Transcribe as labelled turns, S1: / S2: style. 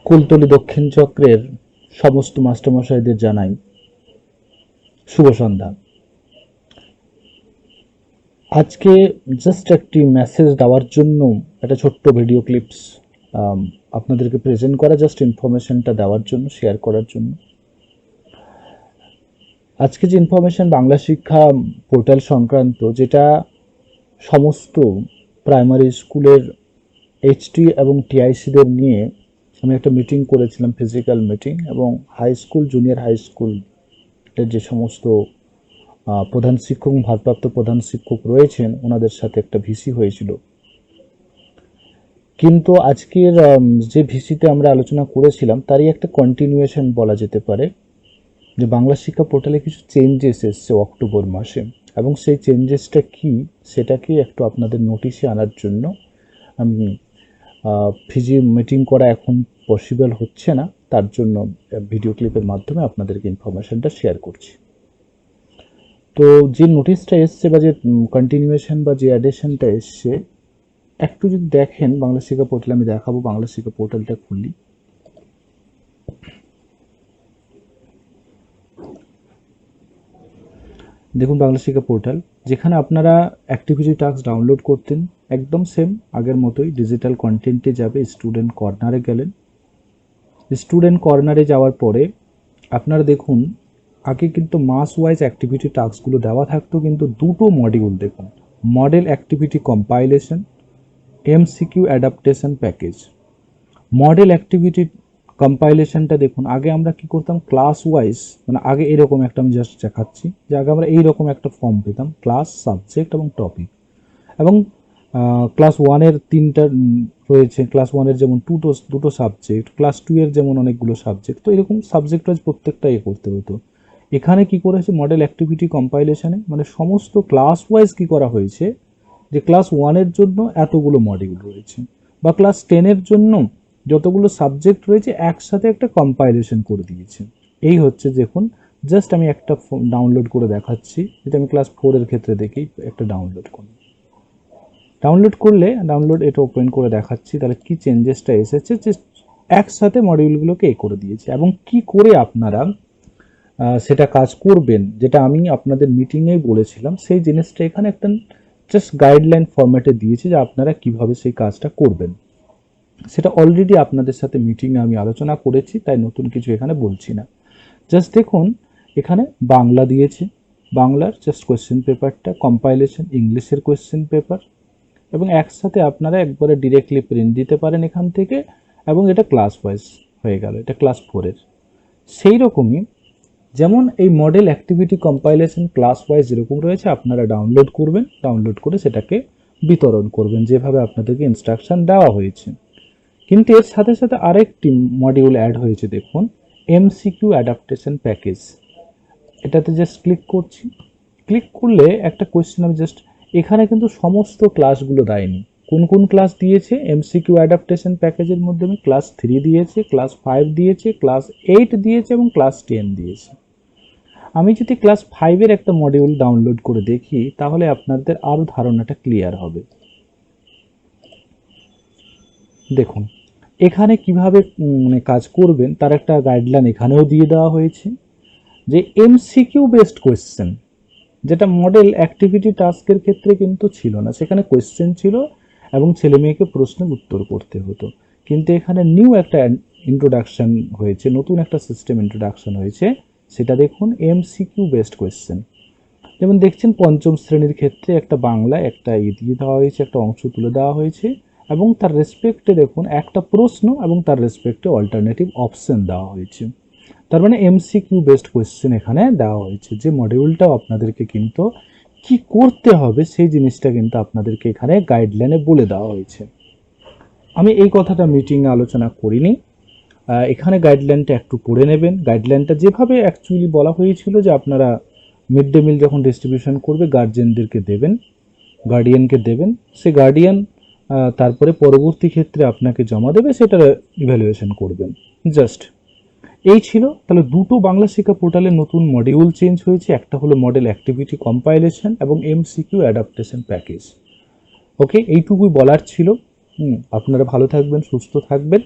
S1: কুলতলি দক্ষিণ চক্রের সমস্ত মাস্টারমশাইদের জানাই শুভ সন্ধ্যা। আজকে জাস্ট একটি মেসেজ দেওয়ার জন্য একটা ছোট্ট ভিডিও ক্লিপস আপনাদেরকে প্রেজেন্ট করা, জাস্ট ইনফরমেশনটা দেওয়ার জন্য, শেয়ার করার জন্য। আজকে যে ইনফরমেশন বাংলা শিক্ষা পোর্টাল সংক্রান্ত, যেটা সমস্ত প্রাইমারি স্কুলের এইচটি এবং টিআইসিদের নিয়ে আমি একটা মিটিং করেছিলাম, ফিজিক্যাল মিটিং, এবং হাই স্কুল, জুনিয়র হাই স্কুলের যে সমস্ত প্রধান শিক্ষক, ভারপ্রাপ্ত প্রধান শিক্ষক রয়েছেন, ওনাদের সাথে একটা ভিসি হয়েছিল। কিন্তু আজকের যে ভিসিতে আমরা আলোচনা করেছিলাম তারই একটা কন্টিনিউয়েশন বলা যেতে পারে, যে বাংলা শিক্ষা পোর্টালে কিছু চেঞ্জেস এসছে অক্টোবর মাসে, এবং সেই চেঞ্জেসটা কি সেটাকে একটু আপনাদের নোটিশে আনার জন্য আমি ফিজি মিটিং করা এখন পসিবল হচ্ছে না, তার জন্য ভিডিও ক্লিপের মাধ্যমে আপনাদেরকে ইনফরমেশনটা শেয়ার করছি। তো যে নোটিশটা এসছে বা যে কন্টিনিউয়েশন বা যে অ্যাডিশনটা এসছে, একটু যদি দেখেন বাংলা শিক্ষা পোর্টাল, আমি দেখাবো। বাংলা শিক্ষা পোর্টালটা খুললি, দেখুন বাংলা শিক্ষা পোর্টাল, যেখানে আপনারা অ্যাক্টিভিটি টাস্ক ডাউনলোড করতেন, একদম সেম আগের মতোই ডিজিটাল কন্টেন্টে যাবে। স্টুডেন্ট কর্নারে গেলেন, স্টুডেন্ট কর্নারে যাওয়ার পরে আপনারা দেখুন, আগে কিন্তু মাস ওয়াইজ অ্যাক্টিভিটি টাস্কগুলো দেওয়া থাকতো, কিন্তু দুটো মডিউল দেখুন, model activity compilation, MCQ adaptation package. Model activity কম্পাইলেশনটা দেখুন, আগে আমরা কি করতাম, ক্লাস ওয়াইজ, মানে আগে এরকম একটা, আমি জাস্ট দেখাচ্ছি যে আগে আমরা এইরকম একটা ফর্ম পেতাম, ক্লাস, সাবজেক্ট এবং টপিক, এবং ক্লাস ওয়ানের তিনটা রয়েছে, ক্লাস ওয়ানের যেমন দুটো সাবজেক্ট, ক্লাস টু এর যেমন অনেকগুলো সাবজেক্ট, তো এরকম সাবজেক্ট ওয়াইজ প্রত্যেকটা করতে হতো। এখানে কি করেছে মডেল অ্যাক্টিভিটি কম্পাইলেশনে, মানে সমস্ত ক্লাস ওয়াইজ কি করা হয়েছে, যে ক্লাস ওয়ানের জন্য এতগুলো মডিউল রয়েছে, বা ক্লাস 10-এর জন্য যতগুলো সাবজেক্ট রয়েছে একসাথে একটা কম্পাইলেশন করে দিয়েছে। এই হচ্ছে, দেখুন জাস্ট আমি একটা ডাউনলোড করে দেখাচ্ছি, যেটা আমি ক্লাস 4-এর ক্ষেত্রে দেখি, একটা ডাউনলোড করি। ডাউনলোড করলে এটা ওপেন করে দেখাচ্ছি, তাহলে কি চেঞ্জেসটা এসেছে, যে একসাথে মডিউলগুলোকে করে দিয়েছে, এবং কি করে আপনারা সেটা কাজ করবেন, যেটা আমি আপনাদের মিটিংয়েই বলেছিলাম, সেই জিনিসটা এখানে একটা জাস্ট গাইডলাইন ফরম্যাটে দিয়েছি, যে আপনারা কিভাবে সেই কাজটা করবেন। সেটা অলরেডি আপনাদের সাথে মিটিংয়ে আমি আলোচনা করেছি, তাই নতুন কিছু এখানে বলছি না। জাস্ট দেখুন, এখানে বাংলা দিয়েছে, বাংলার জাস্ট কোয়েশ্চেন পেপারটা, কম্পাইলেশন ইংলিশের কোয়েশ্চেন পেপার, এবং একসাথে আপনারা একবারে ডিরেক্টলি প্রিন্ট দিতে পারেন এখান থেকে, এবং এটা ক্লাস ওয়াইজ হয়ে গেল, এটা ক্লাস 4-এর। সেই রকমই যেমন এই model activity compilation class wise যেরকম রয়েছে, আপনারা ডাউনলোড করবেন, ডাউনলোড করে সেটাকে বিতরণ করবেন যেভাবে আপনাদেরকে ইনস্ট্রাকশন দেওয়া হয়েছে। কিন্তু এর সাথে সাথে আরেকটি মডিউল অ্যাড হয়েছে, দেখুন এমসিকিউ অ্যাডাপ্টেশন প্যাকেজ। এটাতে জাস্ট ক্লিক করছি, ক্লিক করলে একটা কোয়েশ্চেন, আমি জাস্ট এখানে কিন্তু সমস্ত ক্লাসগুলো দেয়নি, কোন কোন ক্লাস দিয়েছে এমসিকিউ অ্যাডাপ্টেশন প্যাকেজের মধ্যে, আমি ক্লাস 3 দিয়েছে, ক্লাস 5 দিয়েছে, ক্লাস 8 দিয়েছে এবং ক্লাস 10 দিয়েছে। আমি যদি ক্লাস 5-এর একটা মডিউল ডাউনলোড করে দেখি, তাহলে আপনাদের আরও ধারণাটা ক্লিয়ার হবে। দেখুন এখানে কিভাবে মানে কাজ করবেন তার একটা গাইডলাইন এখানেও দিয়ে দেওয়া হয়েছে, যে এমসিকিউ বেসড কোয়েশ্চেন, যেটা মডেল অ্যাক্টিভিটি টাস্কের ক্ষেত্রে কিন্তু ছিল না, সেখানে কোয়েশ্চেন ছিল এবং ছেলে মেয়েকে প্রশ্নের উত্তর করতে হতো। কিন্তু এখানে নিউ একটা ইন্ট্রোডাকশন হয়েছে, নতুন একটা সিস্টেম ইন্ট্রোডাকশন হয়েছে, সেটা দেখুন এমসিকিউ বেসড কোয়েশ্চেন। যেমন দেখছেন পঞ্চম শ্রেণীর ক্ষেত্রে একটা বাংলা একটা দিয়ে দেওয়া হয়েছে, একটা অংশ তুলে দেওয়া হয়েছে, এবং তার রেসপেক্টে দেখুন একটা প্রশ্ন এবং তার রেসপেক্টে অল্টারনেটিভ অপশন দেওয়া হয়েছে। তার মানে এমসিকিউ বেসড কোয়েশ্চেন এখানে দেওয়া হয়েছে, যে মডিউলটাও আপনাদেরকে কিন্তু কি করতে হবে সেই জিনিসটা কিন্তু আপনাদেরকে এখানে গাইডলাইনে বলে দেওয়া হয়েছে। আমি এই কথাটা মিটিংয়ে আলোচনা করিনি, এখানে গাইডলাইনটা একটু পড়ে নেবেন। গাইডলাইনটা যেভাবে অ্যাকচুয়ালি বলা হয়েছিল, যে আপনারা মিড ডে মিল যখন ডিস্ট্রিবিউশন করবে গার্জেনদেরকে দেবেন, গার্ডিয়ানকে দেবেন, সে গার্ডিয়ান তারপরে পরবর্তী ক্ষেত্রে আপনাকে জমা দেবে, সেটার ইভ্যালুয়েশন করবেন। জাস্ট এই ছিল। তাহলে দুটো বাংলা শিক্ষা পোর্টালে নতুন মডিউল চেঞ্জ হয়েছে, একটা হলো মডেল অ্যাক্টিভিটি কম্পাইলেশন এবং এমসিকিউ অ্যাডাপ্টেশন প্যাকেজ। ওকে, এইটুকুই বলার ছিল। আপনারা ভালো থাকবেন, সুস্থ থাকবেন।